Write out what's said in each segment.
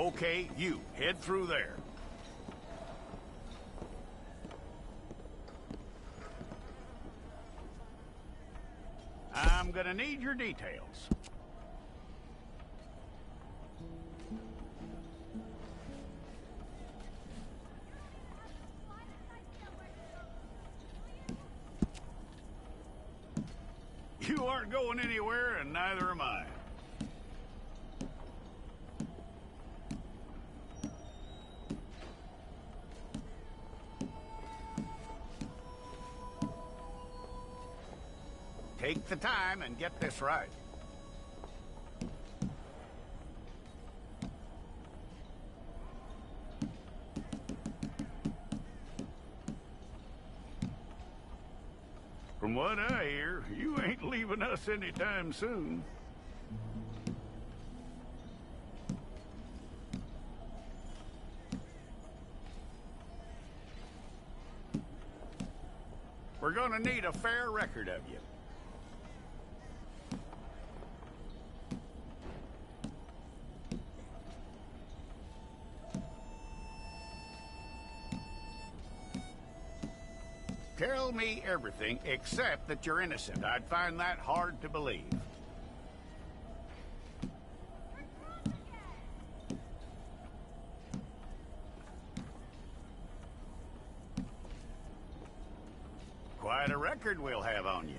Okay, you, head through there. I'm gonna need your details. You aren't going anywhere, and neither am I. Take the time and get this right. From what I hear, you ain't leaving us anytime soon. We're gonna need a fair record of you. Tell me everything except that you're innocent. I'd find that hard to believe. Quite a record we'll have on you.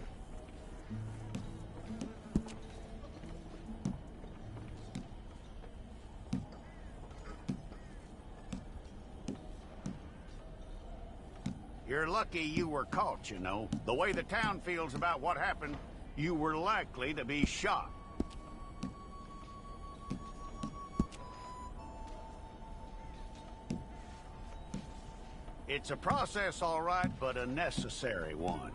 You're lucky you were caught, you know. The way the town feels about what happened, you were likely to be shot. It's a process, all right, but a necessary one.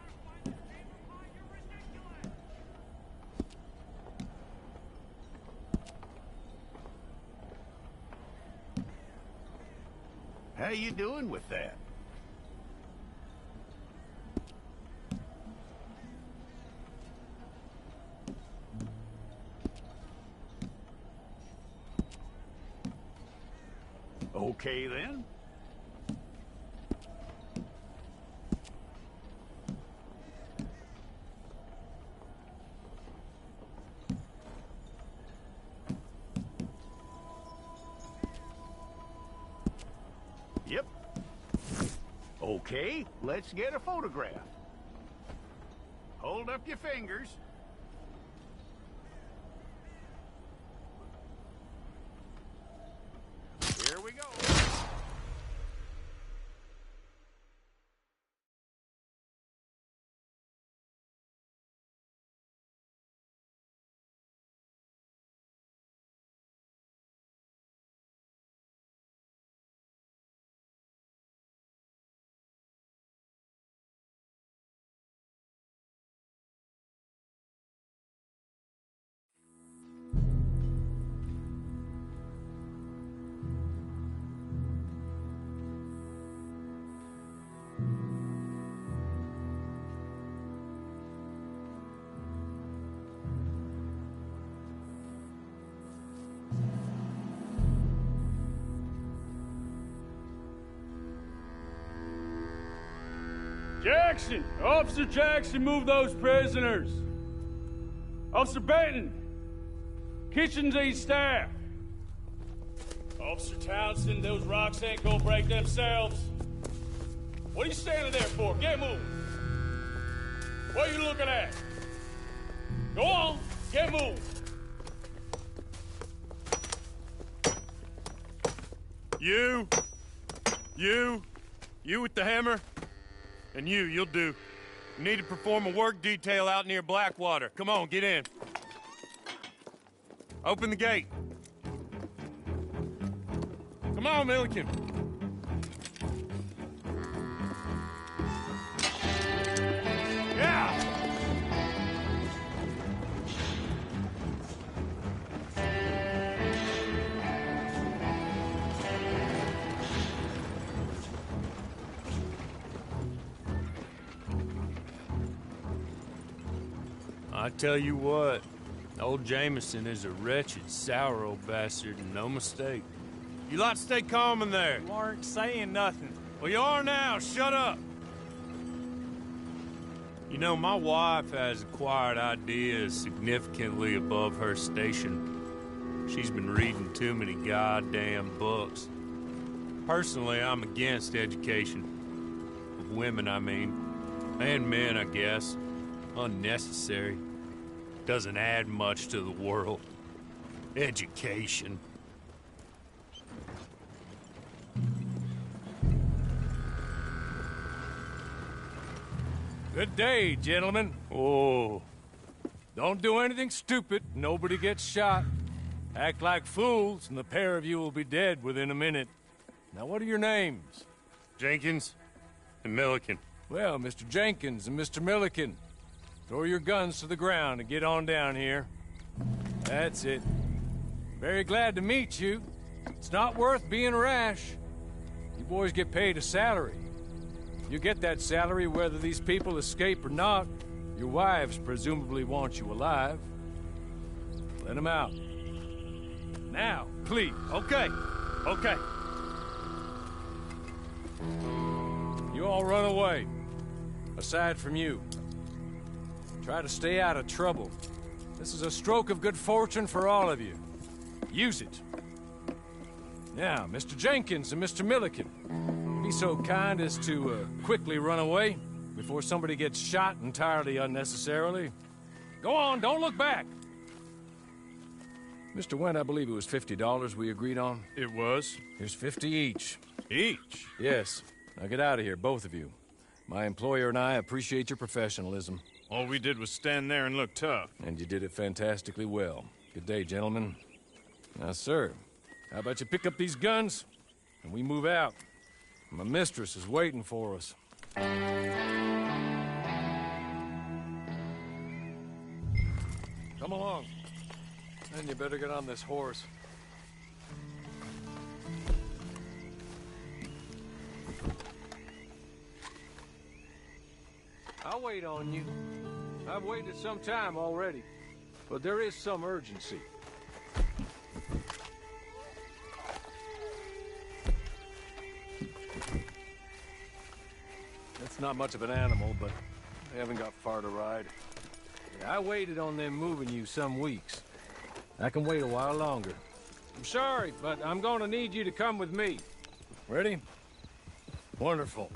How you doing with that? Okay, then. Yep. Okay, let's get a photograph. Hold up your fingers. Here we go. Jackson! Officer Jackson, move those prisoners! Officer Benton! Kitchens ain't staff! Officer Townsend, those rocks ain't gonna break themselves. What are you standing there for? Get moving! What are you looking at? Go on, get moving! You with the hammer? And you'll do. You need to perform a work detail out near Blackwater. Come on, get in. Open the gate. Come on, Milliken. Yeah! I tell you what, old Jameson is a wretched, sour old bastard, and no mistake. You lot stay calm in there. You aren't saying nothing. Well, you are now. Shut up. You know, my wife has acquired ideas significantly above her station. She's been reading too many goddamn books. Personally, I'm against education. Of women, I mean. And men, I guess. Unnecessary. Doesn't add much to the world. Education. Good day, gentlemen. Oh. Don't do anything stupid. Nobody gets shot. Act like fools, and the pair of you will be dead within a minute. Now, what are your names? Jenkins and Milliken. Well, Mr. Jenkins and Mr. Milliken, throw your guns to the ground and get on down here. That's it. Very glad to meet you. It's not worth being rash. You boys get paid a salary. You get that salary whether these people escape or not. Your wives presumably want you alive. Let them out. Now, please. Okay. Okay. You all run away. Aside from you. Try to stay out of trouble. This is a stroke of good fortune for all of you. Use it. Now, Mr. Jenkins and Mr. Milliken, be so kind as to quickly run away before somebody gets shot entirely unnecessarily. Go on, don't look back. Mr. Wendt, I believe it was $50 we agreed on. It was. Here's 50 each. Each? Yes. Now get out of here, both of you. My employer and I appreciate your professionalism. All we did was stand there and look tough. And you did it fantastically well. Good day, gentlemen. Now, sir, how about you pick up these guns and we move out? My mistress is waiting for us. Come along. Then you better get on this horse. I'll wait on you. I've waited some time already, but there is some urgency. That's not much of an animal, but they haven't got far to ride. Yeah, I waited on them moving you some weeks. I can wait a while longer. I'm sorry, but I'm gonna need you to come with me. Ready? Wonderful.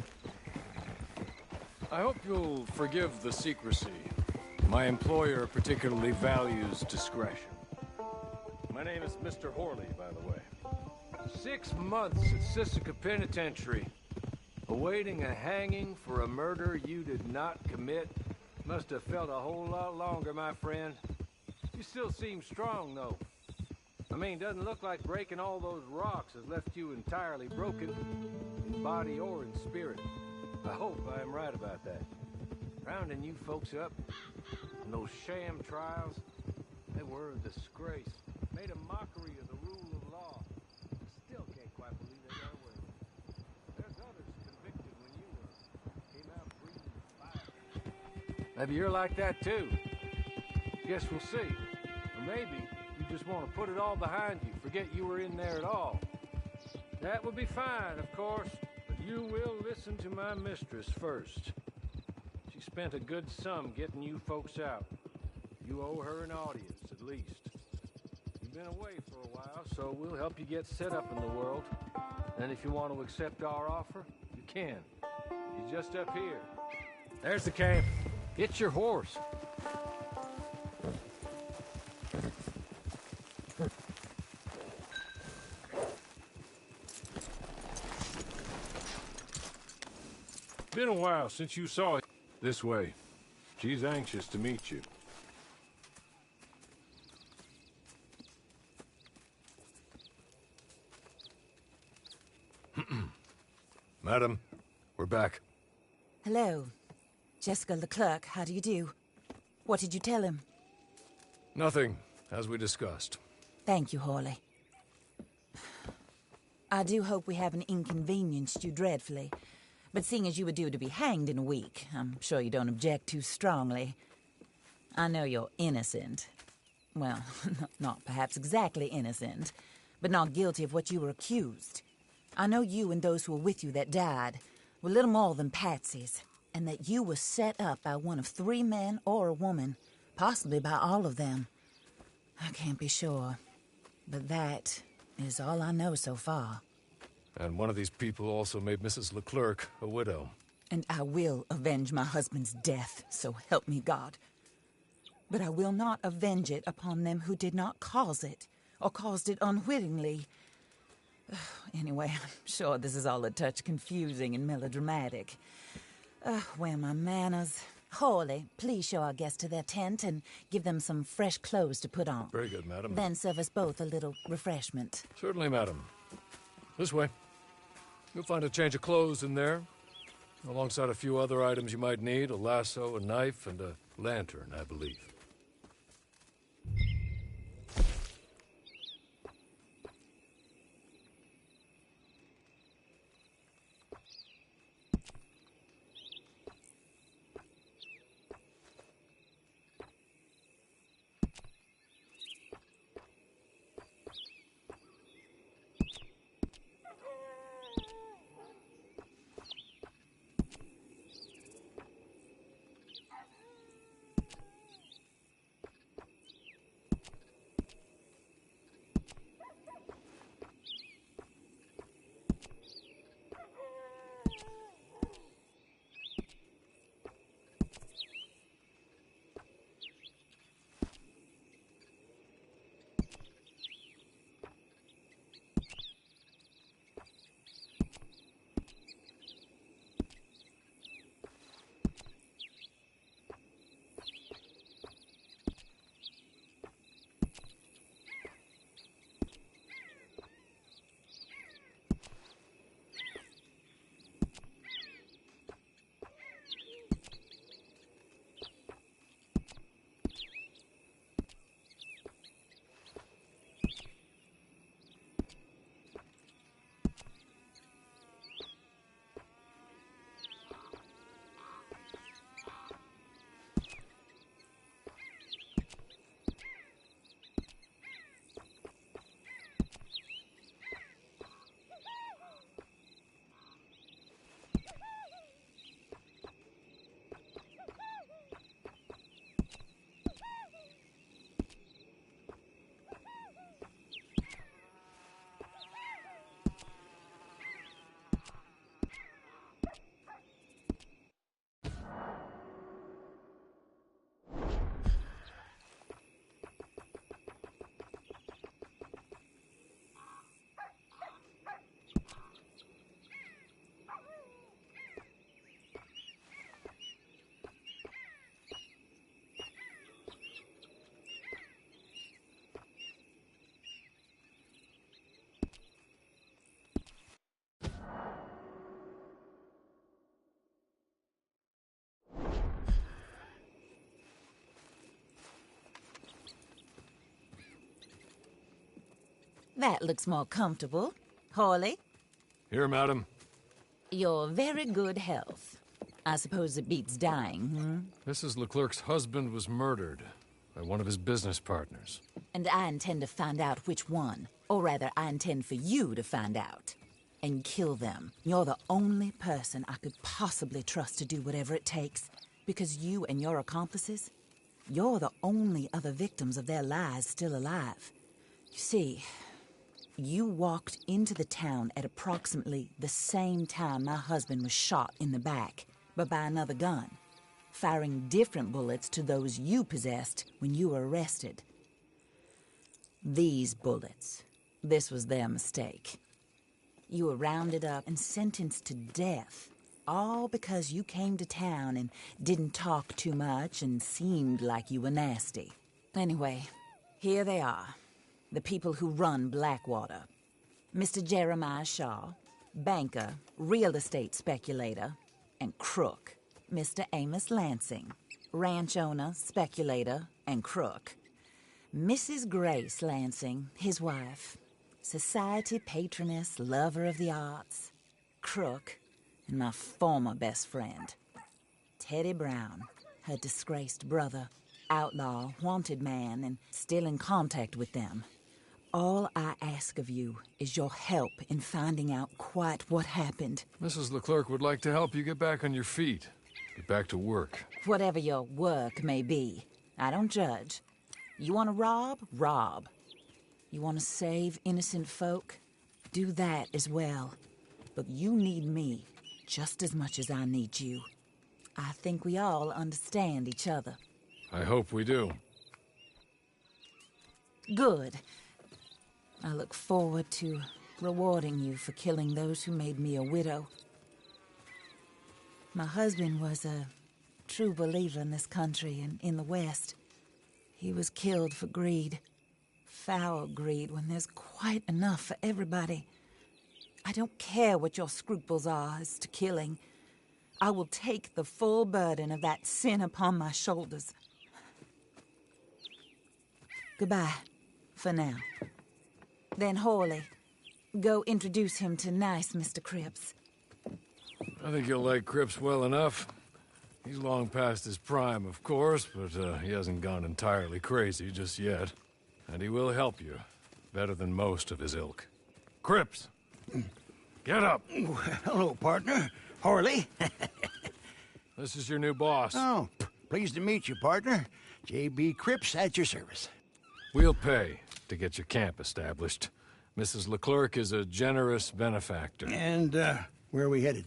I hope you'll forgive the secrecy. My employer particularly values discretion. My name is Mr. Horley, by the way. 6 months at Sisika Penitentiary, awaiting a hanging for a murder you did not commit. Must have felt a whole lot longer, my friend. You still seem strong, though. I mean, doesn't look like breaking all those rocks has left you entirely broken, in body or in spirit. I hope I am right about that. Rounding you folks up, and those sham trials, they were a disgrace. Made a mockery of the rule of law. Still can't quite believe they got away with it. There's others convicted when you came out breathing fire. Maybe you're like that too. Guess we'll see. Or maybe you just want to put it all behind you, forget you were in there at all. That would be fine, of course. You will listen to my mistress first. She spent a good sum getting you folks out. You owe her an audience, at least. You've been away for a while, so we'll help you get set up in the world. And if you want to accept our offer, you can. He's just up here. There's the camp. Get your horse. Been a while since you saw it. This way. She's anxious to meet you. Madam, we're back. Hello. Jessica Leclerc, how do you do? What did you tell him? Nothing, as we discussed. Thank you, Horley. I do hope we haven't inconvenienced you dreadfully. But seeing as you were due to be hanged in a week, I'm sure you don't object too strongly. I know you're innocent. Well, not perhaps exactly innocent, but not guilty of what you were accused. I know you and those who were with you that died were little more than patsies, and that you were set up by one of 3 men or a woman, possibly by all of them. I can't be sure, but that is all I know so far. And one of these people also made Mrs. Leclerc a widow. And I will avenge my husband's death, so help me God. But I will not avenge it upon them who did not cause it, or caused it unwittingly. Anyway, I'm sure this is all a touch confusing and melodramatic. Where are my manners? Hawley, please show our guests to their tent and give them some fresh clothes to put on. Very good, madam. Then serve us both a little refreshment. Certainly, madam. This way. You'll find a change of clothes in there, alongside a few other items you might need, a lasso, a knife, and a lantern, I believe. That looks more comfortable. Hawley, Here, madam. you're very good health. I suppose it beats dying, Mrs. Leclerc's husband was murdered by one of his business partners. And I intend to find out which one. Or rather, I intend for you to find out. And kill them. You're the only person I could possibly trust to do whatever it takes. Because you and your accomplices, you're the only other victims of their lies still alive. You see, you walked into the town at approximately the same time my husband was shot in the back, but by another gun, firing different bullets to those you possessed when you were arrested. These bullets, this was their mistake. You were rounded up and sentenced to death, all because you came to town and didn't talk too much and seemed like you were nasty. Anyway, here they are. The people who run Blackwater. Mr. Jeremiah Shaw, banker, real estate speculator, and crook. Mr. Amos Lansing, ranch owner, speculator, and crook. Mrs. Grace Lansing, his wife, society patroness, lover of the arts, crook, and my former best friend. Teddy Brown, her disgraced brother, outlaw, wanted man, and still in contact with them. All I ask ask of you is your help in finding out quite what happened. Mrs. Leclerc would like to help you get back on your feet. Get back to work. Whatever your work may be, I don't judge. You want to rob? Rob. You want to save innocent folk? Do that as well. But you need me just as much as I need you. I think we all understand each other. I hope we do. Good. I look forward to rewarding you for killing those who made me a widow. My husband was a true believer in this country and in the West. He was killed for greed. Foul greed when there's quite enough for everybody. I don't care what your scruples are as to killing. I will take the full burden of that sin upon my shoulders. Goodbye, for now. Then Hawley, go introduce him to nice Mr. Cripps. I think you'll like Cripps well enough. He's long past his prime, of course, but he hasn't gone entirely crazy just yet. And he will help you, better than most of his ilk. Cripps! Get up! Hello, partner. Harley. This is your new boss. Oh, pleased to meet you, partner. J.B. Cripps at your service. We'll pay to get your camp established. Mrs. Leclerc is a generous benefactor. And, where are we headed?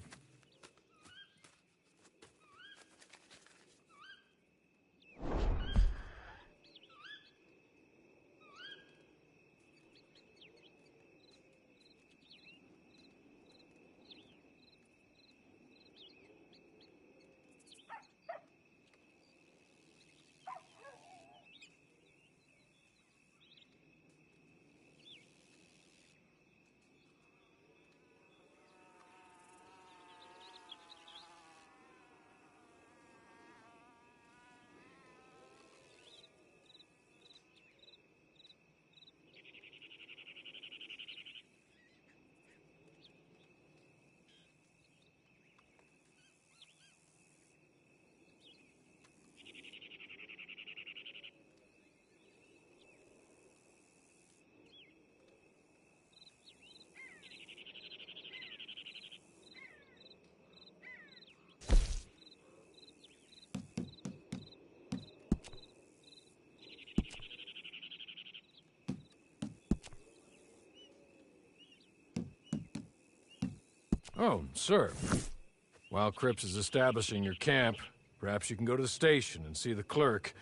Oh, sir. While Cripps is establishing your camp, perhaps you can go to the station and see the clerk,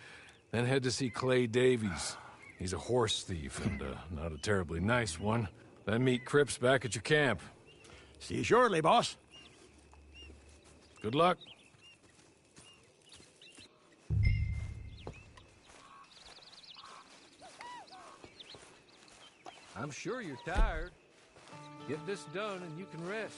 then head to see Clay Davies. He's a horse thief, and not a terribly nice one. Then meet Cripps back at your camp. See you shortly, boss. Good luck. I'm sure you're tired. Get this done and you can rest.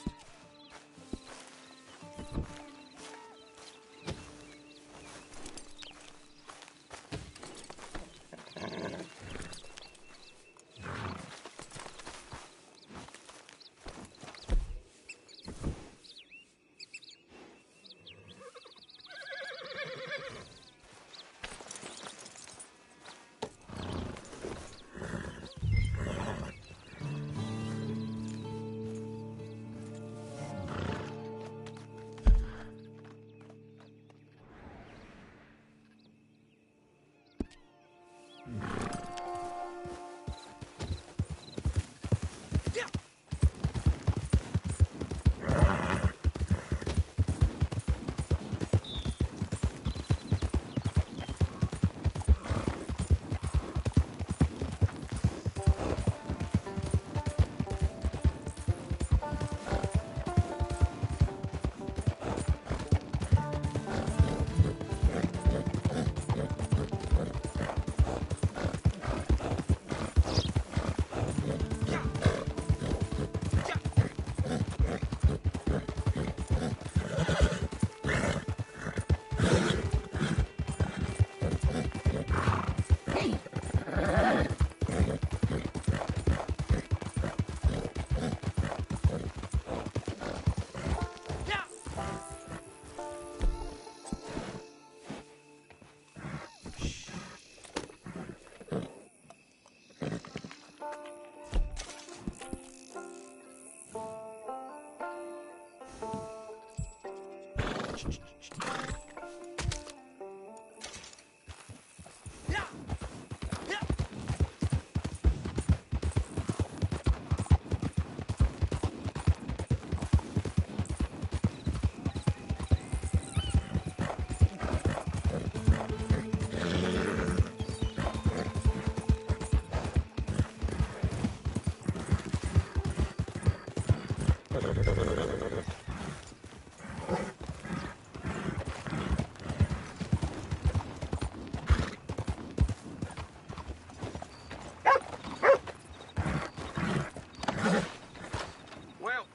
Well,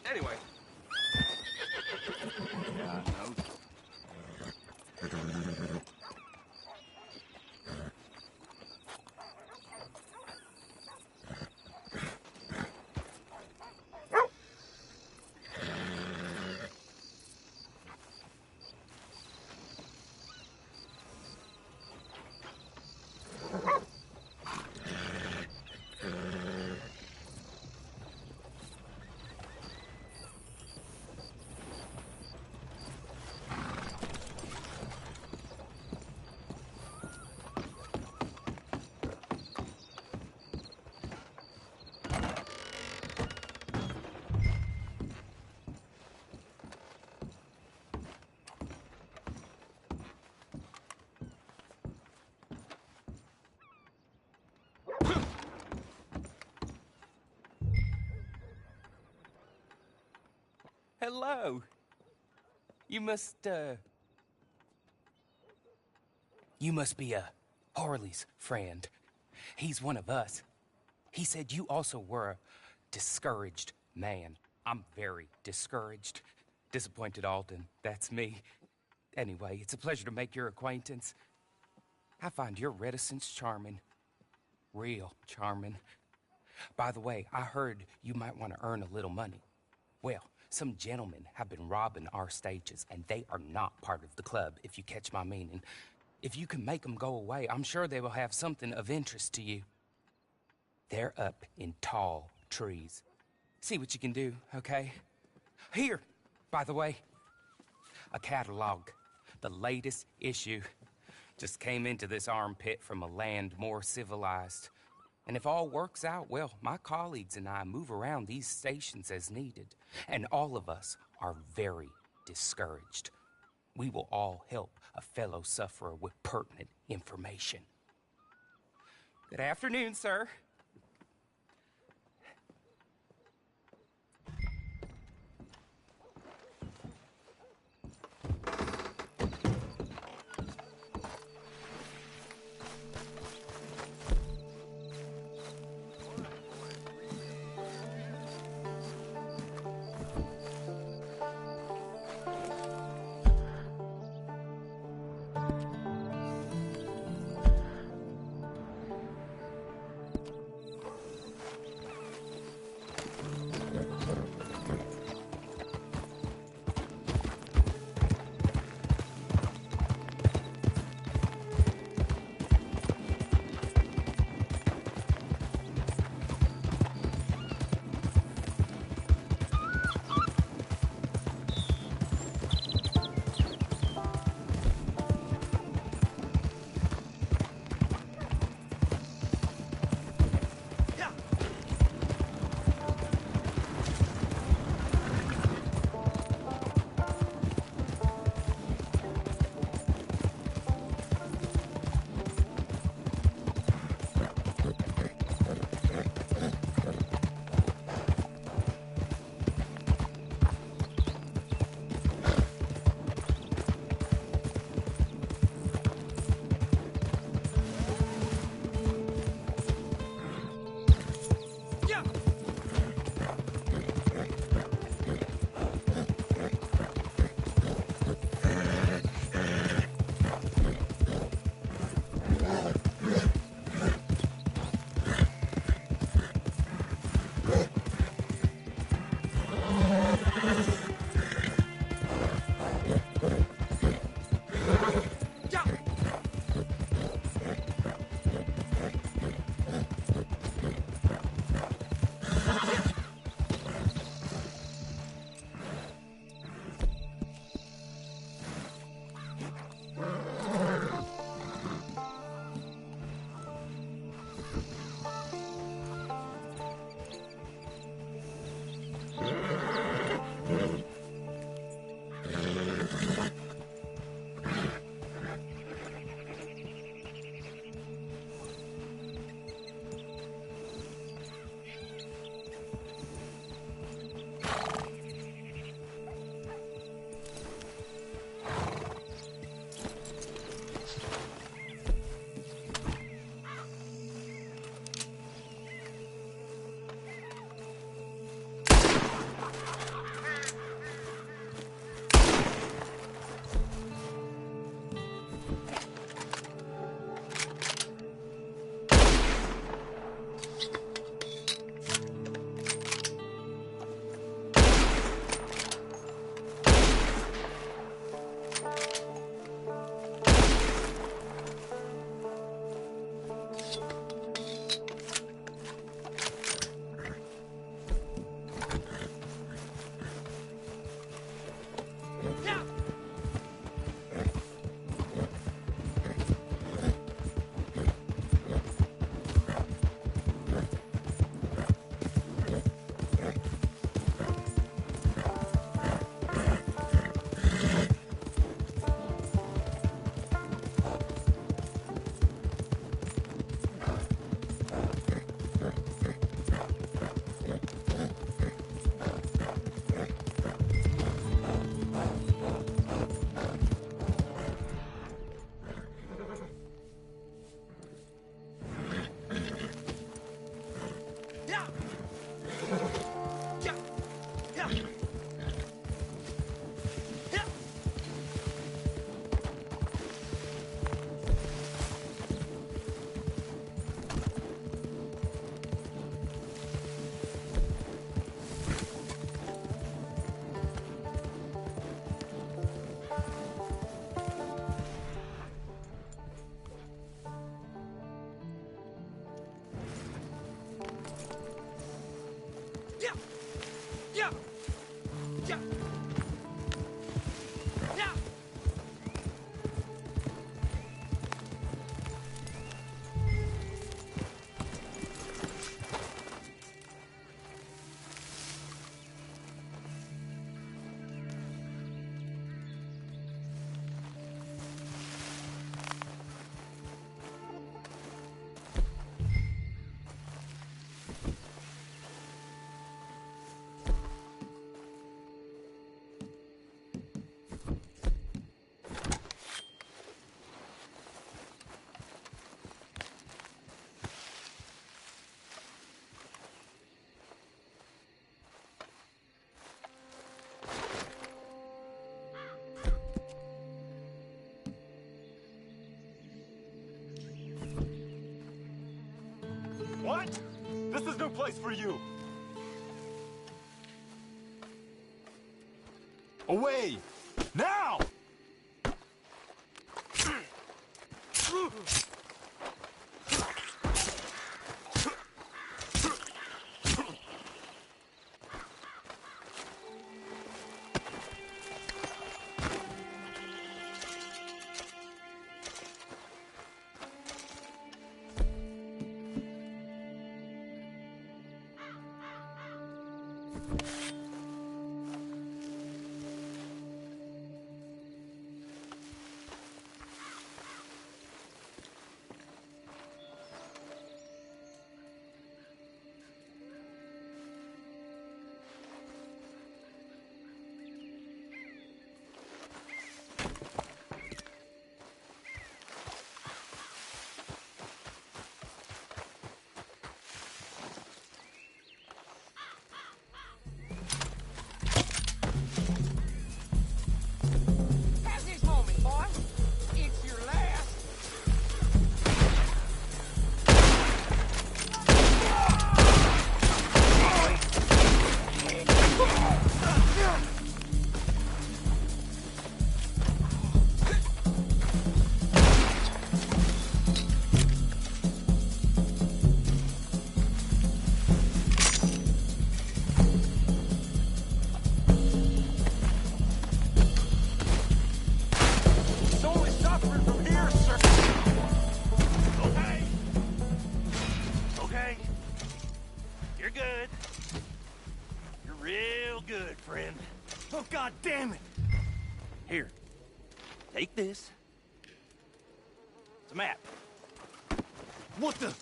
anyway. Hello. You must be Harley's friend. He's one of us. He said you also were a discouraged man. I'm very discouraged. Disappointed Alden, that's me. Anyway, it's a pleasure to make your acquaintance. I find your reticence charming. Real charming. By the way, I heard you might want to earn a little money. Well, some gentlemen have been robbing our stages, and they are not part of the club, if you catch my meaning. If you can make them go away, I'm sure they will have something of interest to you. They're up in tall trees. See what you can do, okay? Here, by the way, a catalog. The latest issue. Just came into this armpit from a land more civilized. And if all works out, well, my colleagues and I move around these stations as needed. And all of us are very discouraged. We will all help a fellow sufferer with pertinent information. Good afternoon, sir. This is no place for you! Away! Now! Have this moment, boy. It's your last. It's only suffering from here, sir! Okay. Okay. You're good. You're real good, friend. Oh, God damn it! Here. Take this. It's a map. What the?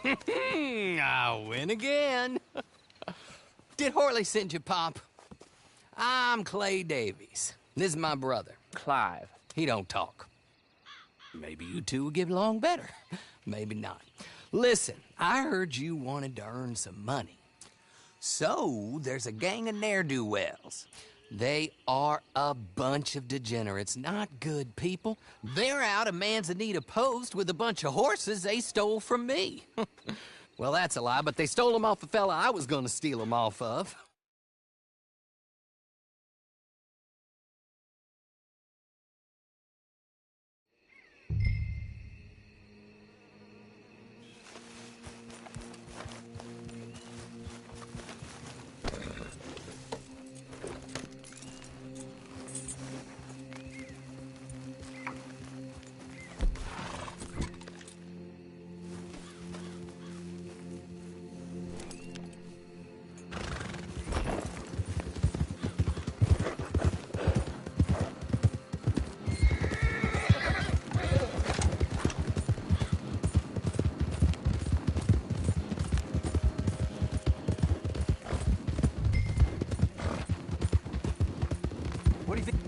I win again. Did Horley send you, Pop? I'm Clay Davies. This is my brother, Clive. He don't talk. Maybe you two will get along better. Maybe not. Listen, I heard you wanted to earn some money. So, there's a gang of ne'er-do-wells. They are a bunch of degenerates, not good people. They're out of Manzanita Post with a bunch of horses they stole from me. Well, that's a lie, but they stole them off the fella I was gonna steal them off of. What do you think?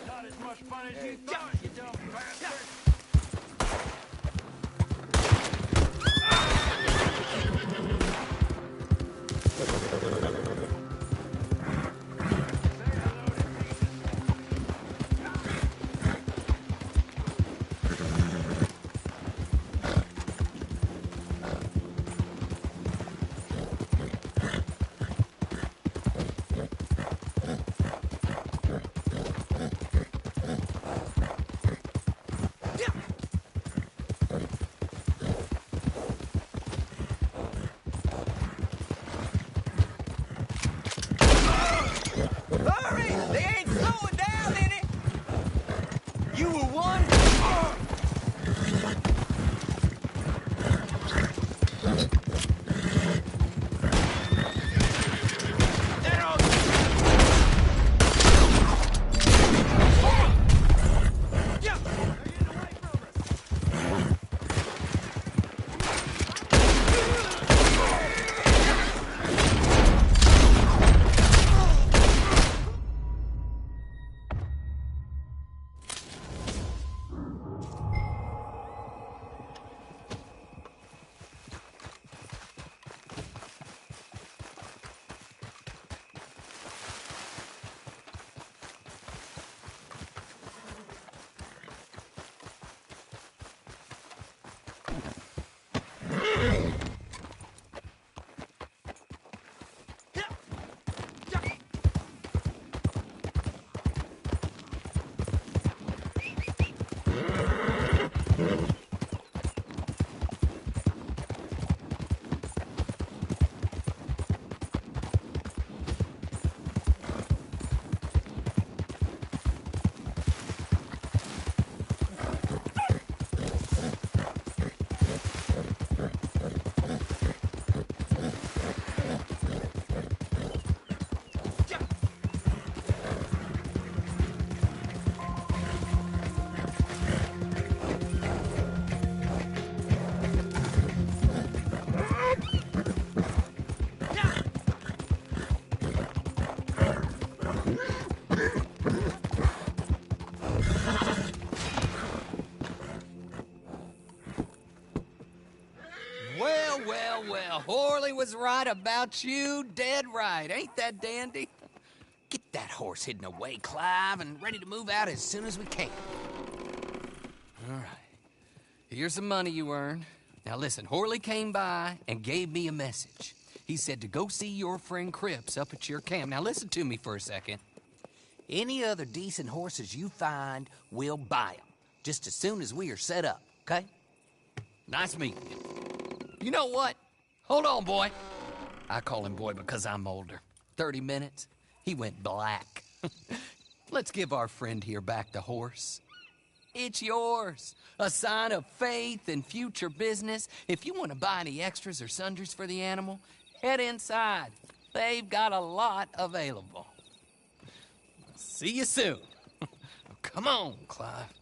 Not as much fun as you thought, you dumb is right about you, dead right. Ain't that dandy? Get that horse hidden away, Clive, and ready to move out as soon as we can. All right. Here's the money you earned. Now listen, Horley came by and gave me a message. He said to go see your friend Cripps up at your camp. Now listen to me for a second. Any other decent horses you find, we'll buy them. Just as soon as we are set up, okay? Nice meeting you. You know what? Hold on, boy. I call him boy because I'm older. 30 minutes, he went black. Let's give our friend here back the horse. It's yours. A sign of faith and future business. If you want to buy any extras or sundries for the animal, head inside. They've got a lot available. See you soon. Come on, Clive.